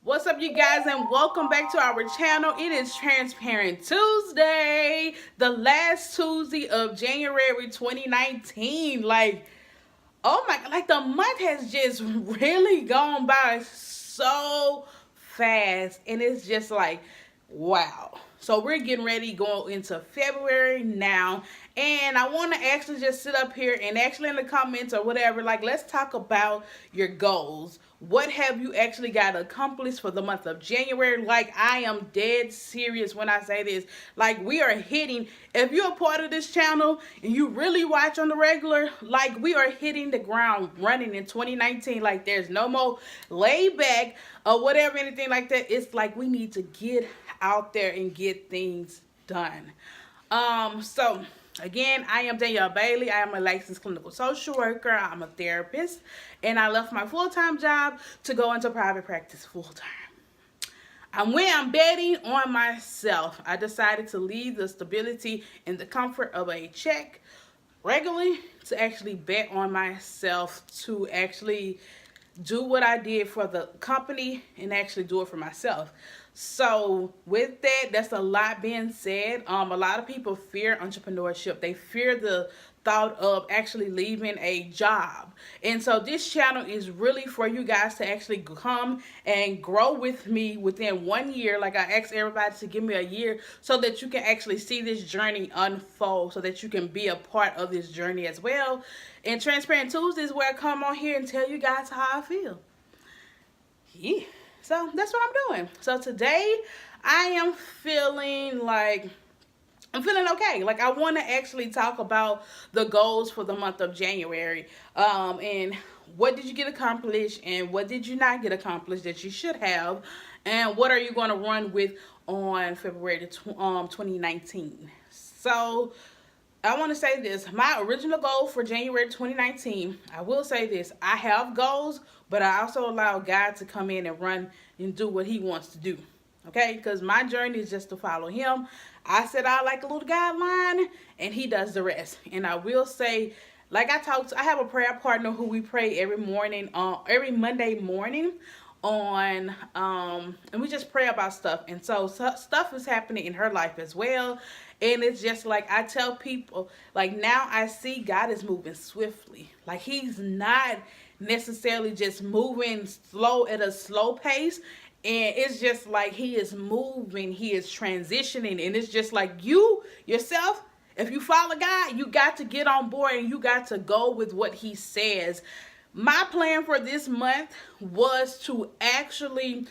What's up, you guys, and welcome back to our channel. It is Transparent Tuesday, the last Tuesday of January 2019. Oh my, like the month has just really gone by so fast, and it's just like, wow. So we're getting ready to go into February now, and I want to actually just sit up here and actually in the comments or whatever, like, let's talk about your goals. What have you actually got accomplished for the month of January? Like, I am dead serious when I say this. Like, we are hitting, if you're a part of this channel and you really watch on the regular, like, we are hitting the ground running in 2019. Like, there's no more laid back or whatever, anything like that. It's like we need to get out there and get things done. So again, I am Danielle Bailey. I am a licensed clinical social worker. I'm a therapist, and I left my full-time job to go into private practice full-time. And when I'm betting on myself, I decided to leave the stability and the comfort of a check regularly to actually bet on myself, to actually do what I did for the company and actually do it for myself. So with that, that's a lot being said. A lot of people fear entrepreneurship. They fear the thought of actually leaving a job. And so this channel is really for you guys to actually come and grow with me within 1 year. Like, I asked everybody to give me a year so that you can actually see this journey unfold, so that you can be a part of this journey as well. And Transparent Tuesday is where I come on here and tell you guys how I feel. Yeah. So that's what I'm doing. So today I am feeling like I'm feeling okay. Like, I want to actually talk about the goals for the month of January. And what did you get accomplished and what did you not get accomplished that you should have, and what are you going to run with on February 2019. So I want to say this. My original goal for January 2019, I will say this. I have goals, but I also allow God to come in and run and do what he wants to do. Okay? Because my journey is just to follow him. I set out like a little guideline, and he does the rest. And I will say, like I have a prayer partner who we pray every morning, every Monday morning on and we just pray about stuff. And so stuff is happening in her life as well, and it's just like I tell people, like, now I see God is moving swiftly. Like, he's not necessarily just moving slow at a slow pace, and it's just like he is moving, he is transitioning, and it's just like you yourself, if you follow God, you got to get on board and you got to go with what he says. My plan for this month was to actually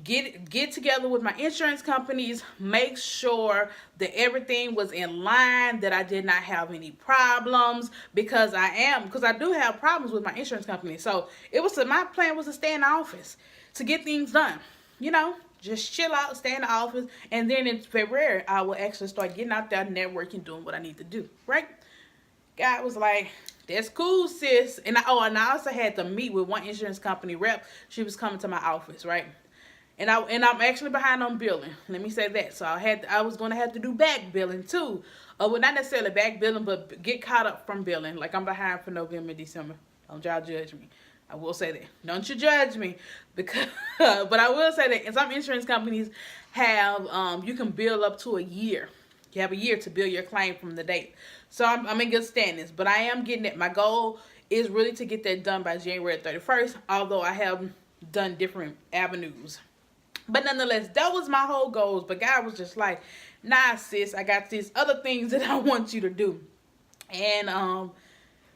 get together with my insurance companies, make sure that everything was in line, that I did not have any problems, because I do have problems with my insurance company. So my plan was to stay in the office to get things done. Just chill out, stay in the office, and then in February I will actually start getting out there, networking, doing what I need to do. Right? God was like, that's cool, sis. And I also had to meet with one insurance company rep. She was coming to my office, right? And I'm actually behind on billing. Let me say that. So I was gonna have to do back billing too. Well, not necessarily back billing, but get caught up from billing. Like, I'm behind for November, December. Don't y'all judge me. I will say that. Don't you judge me, because but I will say that some insurance companies have you can bill up to a year. You have a year to bill your claim from the date. So I'm in good standings, but I am getting it. My goal is really to get that done by January 31st, although I have done different avenues. But nonetheless, that was my whole goals. But God was just like, nah, sis, I got these other things that I want you to do. And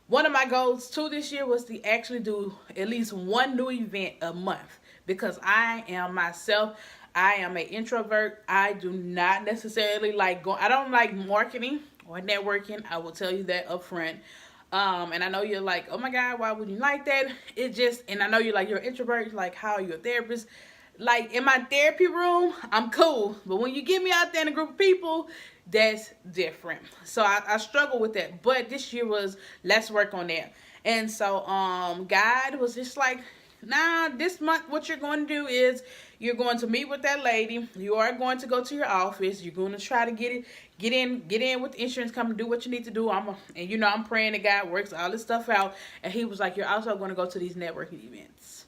one of my goals too this year was to actually do at least one new event a month, because I am myself. I am an introvert. I do not necessarily like going. I don't like marketing or networking. I will tell you that up front. And I know you're like, oh my God, why would you like that? And I know you're like, you're an introvert. Like, how are you a therapist? Like, in my therapy room, I'm cool. But when you get me out there in a group of people, that's different. So I struggle with that. But this year was, let's work on that. And so God was just like, nah, this month what you're going to do is you're going to meet with that lady. You are going to go to your office. You're going to try to get in with the insurance company, do what you need to do. I'm praying that God works all this stuff out. And he was like, you're also going to go to these networking events.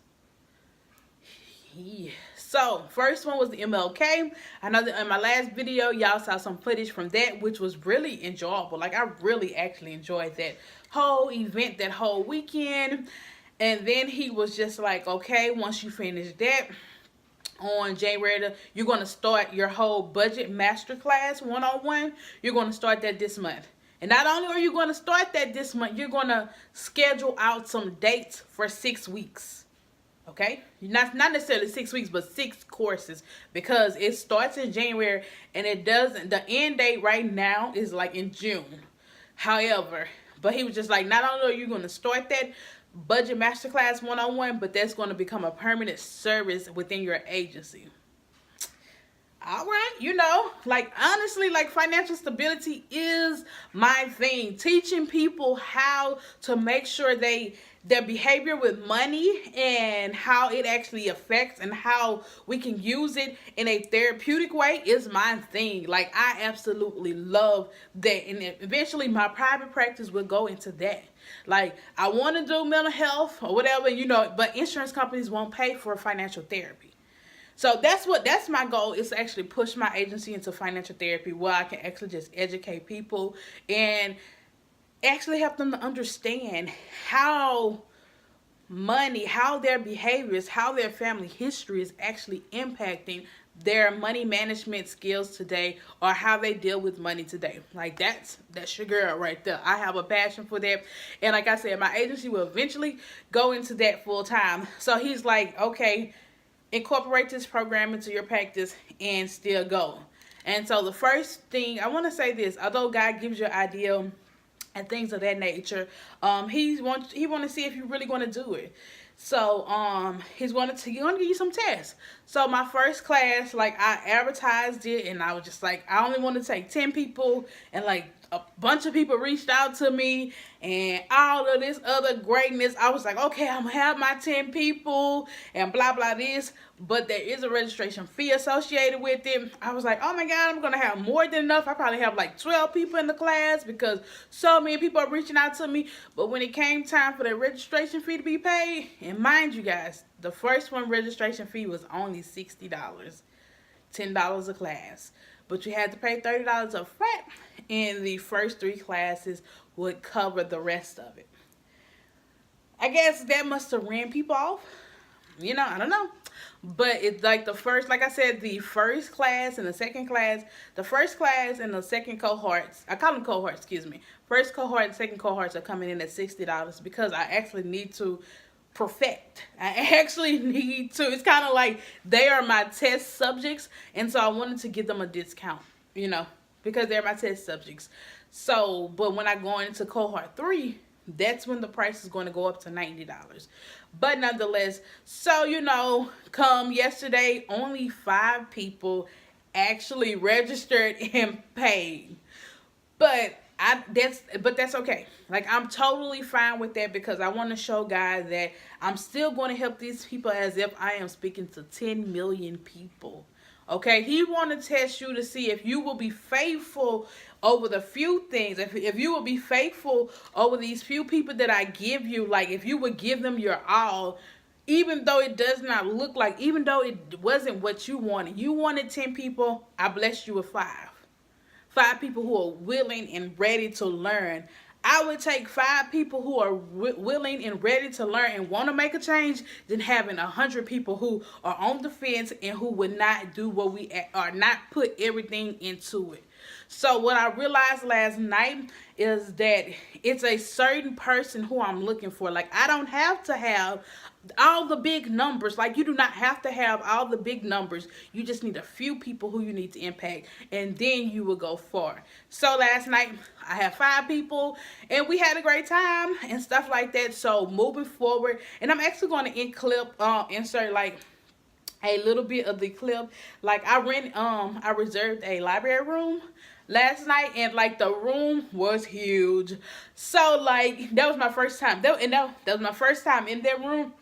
Yes. So, first one was the MLK. I know that in my last video, y'all saw some footage from that, which was really enjoyable. Like, I really actually enjoyed that whole event, that whole weekend. And then he was just like, okay, once you finish that, on January, you're going to start your whole budget masterclass one-on-one. You're going to start that this month. And not only are you going to start that this month, you're going to schedule out some dates for 6 weeks. Okay? Not necessarily 6 weeks, but 6 courses. Because it starts in January and it doesn't, the end date right now is like in June. However, but he was just like, not only are you going to start that budget masterclass one-on-one, but that's going to become a permanent service within your agency. All right, you know, like honestly, like financial stability is my thing. Teaching people how to make sure their behavior with money and how it actually affects and how we can use it in a therapeutic way is my thing. Like I absolutely love that, and eventually my private practice will go into that. Like I want to do mental health or whatever, you know, but insurance companies won't pay for financial therapy. So that's my goal, is to actually push my agency into financial therapy where I can actually just educate people and actually help them to understand how money, how their behaviors, how their family history is actually impacting their money management skills today, or how they deal with money today. Like that's your girl right there. I have a passion for that, and like I said, my agency will eventually go into that full time. So he's like, okay, incorporate this program into your practice and still go. And so the first thing I want to say this, although God gives you an idea and things of that nature, he want to see if you're really going to do it. So he's going to give you some tests. So my first class, like I advertised it, and I was just like, I only want to take 10 people, and like a bunch of people reached out to me and all of this other greatness. I was like, okay, I'm gonna have my 10 people and blah blah this, but there is a registration fee associated with it. I was like, oh my God, I'm gonna have more than enough. I probably have like 12 people in the class because so many people are reaching out to me. But when it came time for the registration fee to be paid, and mind you guys, the first one registration fee was only $60, $10 a class. But you had to pay $30 up front, and the first 3 classes would cover the rest of it. I guess that must have ran people off. You know, I don't know. But it's like the first, like I said, the first class and the second class, the first class and the second cohorts, I call them cohorts, excuse me. First cohort and second cohorts are coming in at $60 because I actually need to perfect. I actually need to. It's kind of like they are my test subjects, and so I wanted to give them a discount, you know, because they're my test subjects. So, but when I go into cohort 3, that's when the price is going to go up to $90. But nonetheless, so you know, come yesterday, only 5 people actually registered and paid. But that's okay. Like I'm totally fine with that because I want to show God that I'm still going to help these people as if I am speaking to 10 million people. Okay, he want to test you to see if you will be faithful over the few things. If you will be faithful over these few people that I give you, like if you would give them your all, even though it does not look like, even though it wasn't what you wanted. You wanted 10 people, I blessed you with 5. 5 people who are willing and ready to learn. I would take 5 people who are willing and ready to learn and want to make a change than having 100 people who are on the fence and who would not do what we are, not put everything into it. So what I realized last night is that it's a certain person who I'm looking for. Like I don't have to have all the big numbers. Like you do not have to have all the big numbers. You just need a few people who you need to impact, and then you will go far. So last night I had 5 people and we had a great time and stuff like that. So moving forward, and I'm actually going to insert like a little bit of the clip. Like I reserved a library room last night, and like the room was huge. So like that was my first time. That was my first time in that room,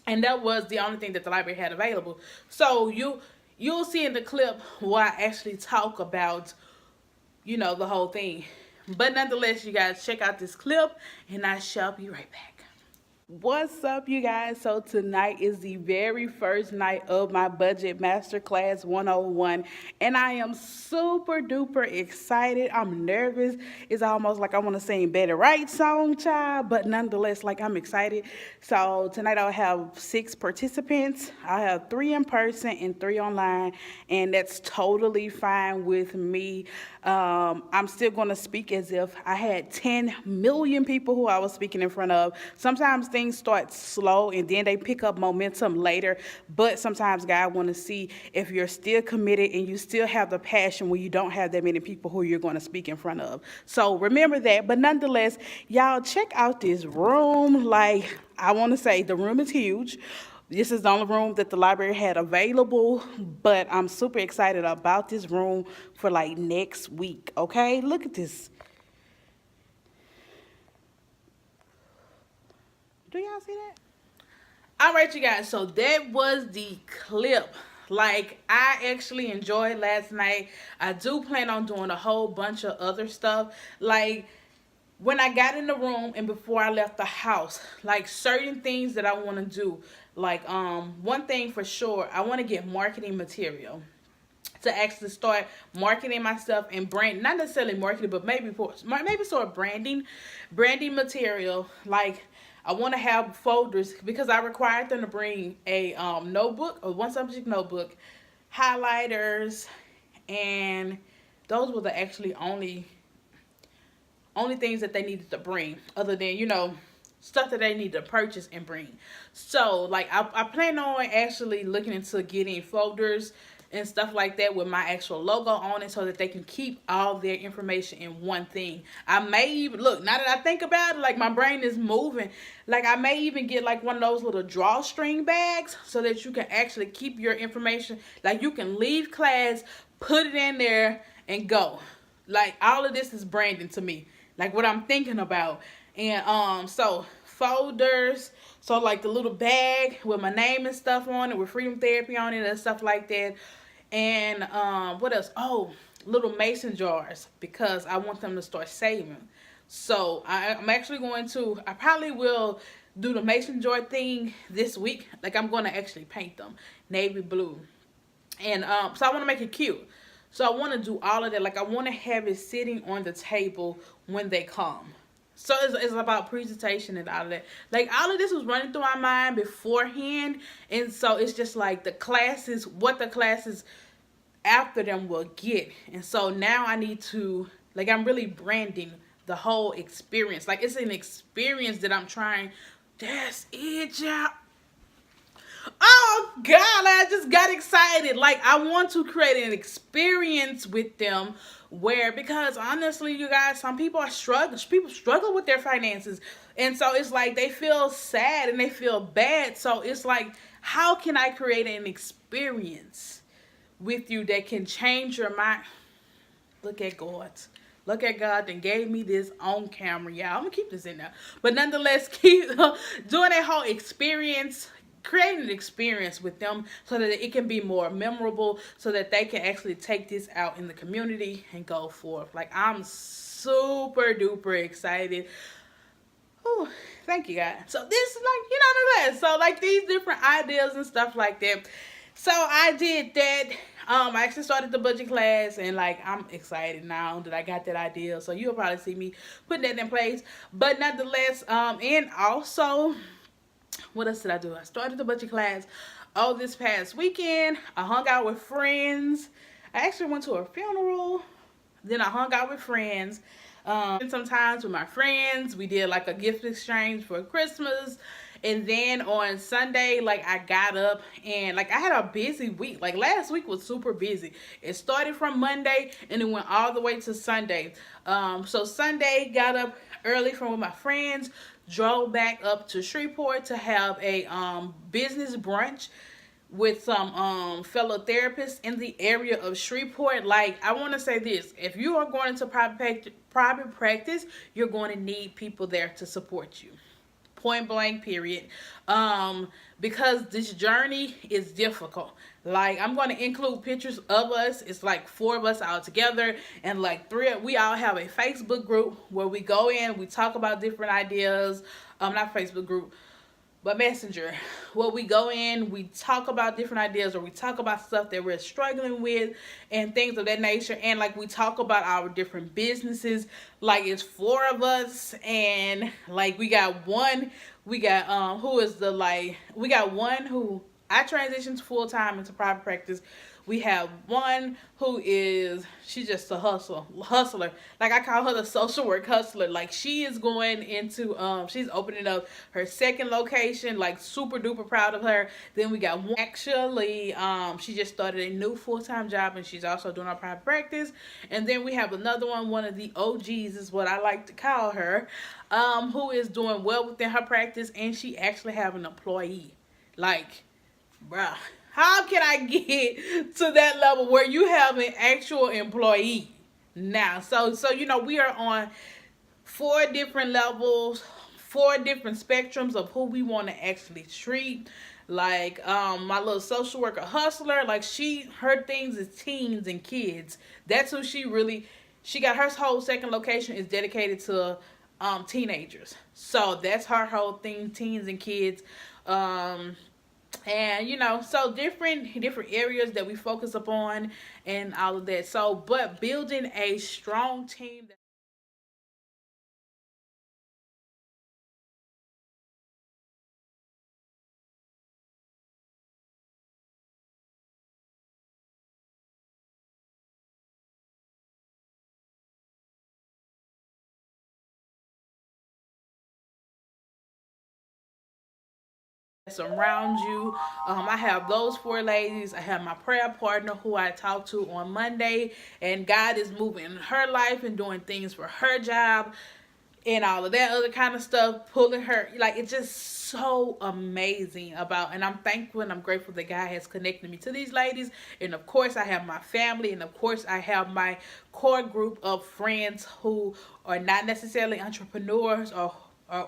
and that was the only thing that the library had available. So you'll see in the clip where I actually talk about, you know, the whole thing. But nonetheless, you guys check out this clip, and I shall be right back. What's up, you guys? So, tonight is the very first night of my Budget Masterclass 101, and I am super duper excited. I'm nervous. It's almost like I want to sing Better Right song, child, but nonetheless, like I'm excited. So, tonight I'll have 6 participants. I'll have 3 in person and 3 online, and that's totally fine with me. I'm still going to speak as if I had 10 million people who I was speaking in front of. Sometimes things start slow and then they pick up momentum later, but sometimes God want to see if you're still committed and you still have the passion when you don't have that many people who you're going to speak in front of. So remember that, but nonetheless, y'all check out this room. Like, I want to say the room is huge. This is the only room that the library had available, but I'm super excited about this room for like next week, okay? Look at this. Do y'all see that? All right, you guys, so that was the clip. Like, I actually enjoyed last night. I do plan on doing a whole bunch of other stuff. Like, when I got in the room and before I left the house, like certain things that I want to do, like one thing for sure, I want to get marketing material to actually start marketing myself and brand, not necessarily marketing, but maybe sort of branding material. Like, I want to have folders because I required them to bring a notebook, a one subject notebook, highlighters, and those were the actually only things that they needed to bring, other than, stuff that they need to purchase and bring. So, like, I plan on actually looking into getting folders and stuff like that with my actual logo on it so that they can keep all their information in one thing. I may even, look, now that I think about it, like, my brain is moving. Like, I may even get like one of those little drawstring bags so that you can actually keep your information. Like, you can leave class, put it in there, and go. Like, all of this is branding to me, like what I'm thinking about. And so folders, so like the little bag with my name and stuff on it, with Freedom Therapy on it and stuff like that. And what else? Oh, little mason jars, because I want them to start saving. So I'm actually I probably will do the mason jar thing this week. Like, I'm going to actually paint them navy blue. And so I want to make it cute. So I want to do all of that. Like, I want to have it sitting on the table when they come. So it's about presentation and all of that. Like, all of this was running through my mind beforehand. And so it's just like what the classes after them will get. And so now I need to, like, I'm really branding the whole experience. Like, it's an experience that I'm trying. That's it, y'all. Oh God, I just got excited. Like, I want to create an experience with them because honestly, you guys, some people are struggling. People struggle with their finances. And so it's like they feel sad and they feel bad. So it's like, how can I create an experience with you that can change your mind? Look at God. Look at God that gave me this on camera, y'all. I'm going to keep this in there. But nonetheless, keep doing that whole experience, creating an experience with them so that it can be more memorable, so that they can actually take this out in the community and go forth. Like, I'm super duper excited. Oh, thank you, guys. So this is like, so like these different ideas and stuff like that. So I did that. I actually started the budget class, and like, I'm excited now that I got that idea. So you'll probably see me putting that in place. But nonetheless, and also, what else did I do? I started the budget class this past weekend. I hung out with friends. I actually went to a funeral. Then I hung out with friends. Sometimes with my friends, we did like a gift exchange for Christmas. And then on Sunday, like, I got up and like I had a busy week. Like, last week was super busy. It started from Monday and it went all the way to Sunday. So Sunday, got up early from with my friends, drove back up to Shreveport to have a business brunch with some fellow therapists in the area of Shreveport. Like, I want to say this: if you are going into private practice, you're going to need people there to support you. Point blank, period. Because this journey is difficult. Like, I'm going to include pictures of us. It's like 4 of us all together, and like 3, we all have a Facebook group where we go in, we talk about different ideas. Not Facebook group. but Messenger, where we go in, we talk about different ideas, or we talk about stuff that we're struggling with and things of that nature. And like we talk about our different businesses. Like it's four of us, and like we got who is the like we got one who I transitioned full time into private practice. We have one who is she's just a hustler. Like I call her the social work hustler. Like she is going into she's opening up her second location. Like super duper proud of her. Then we got one actually she just started a new full time job, and she's also doing our private practice. And then we have another one of the OGs is what I like to call her, who is doing well within her practice, and she actually have an employee. Like, bruh, how can I get to that level where you have an actual employee now? So you know, we are on four different levels, four different spectrums of who we want to actually treat. Like my little social worker hustler, like her things is teens and kids. That's who she got her whole second location is dedicated to teenagers. So that's her whole thing, teens and kids. And you know, so different areas that we focus upon and all of that. So but building a strong team that's around you. I have those four ladies. I have my prayer partner who I talk to on Monday, and God is moving in her life and doing things for her job and all of that other kind of stuff, pulling her. Like, it's just so amazing about, and I'm thankful and I'm grateful that God has connected me to these ladies. And of course I have my family, and of course I have my core group of friends who are not necessarily entrepreneurs or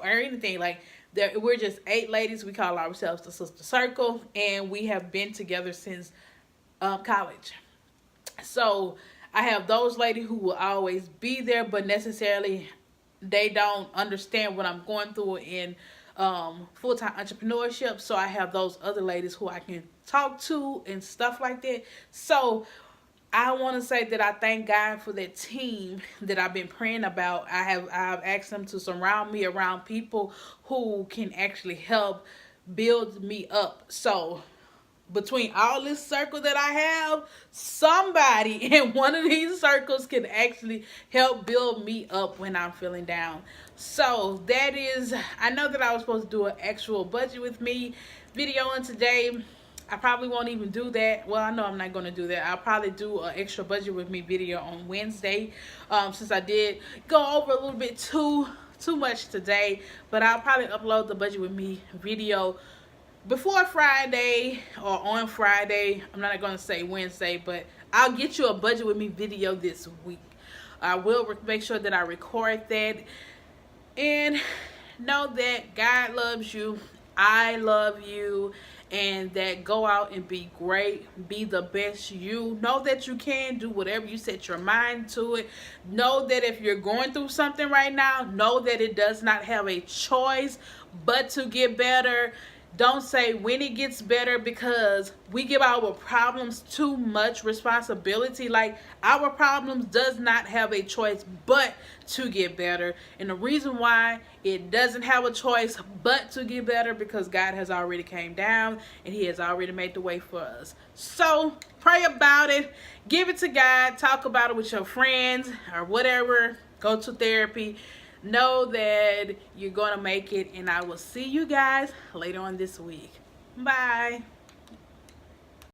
anything. Like, we're just 8 ladies. We call ourselves the Sister Circle, and we have been together since college. So I have those ladies who will always be there, but necessarily they don't understand what I'm going through in full-time entrepreneurship. So I have those other ladies who I can talk to and stuff like that. So I want to say that I thank God for that team that I've been praying about. I've asked them to surround me around people who can actually help build me up. So between all this circle that I have, somebody in one of these circles can actually help build me up when I'm feeling down. So that is, I know that I was supposed to do an actual budget with me video on today. I probably won't even do that. Well, I know I'm not going to do that. I'll probably do an extra budget with me video on Wednesday, since I did go over a little bit too much today. But I'll probably upload the budget with me video before Friday or on Friday. I'm not going to say Wednesday, but I'll get you a budget with me video this week. I will make sure that I record that. And know that God loves you. I love you. And that go out and be great. Be the best you. Know that you can do whatever you set your mind to it. Know that if you're going through something right now, know that it does not have a choice but to get better. Don't say when it gets better, because we give our problems too much responsibility. Like, our problems does not have a choice but to get better. And the reason why it doesn't have a choice but to get better, because God has already came down and he has already made the way for us. So pray about it. Give it to God. Talk about it with your friends or whatever. Go to therapy. Know that you're going to make it, and I will see you guys later on this week. Bye.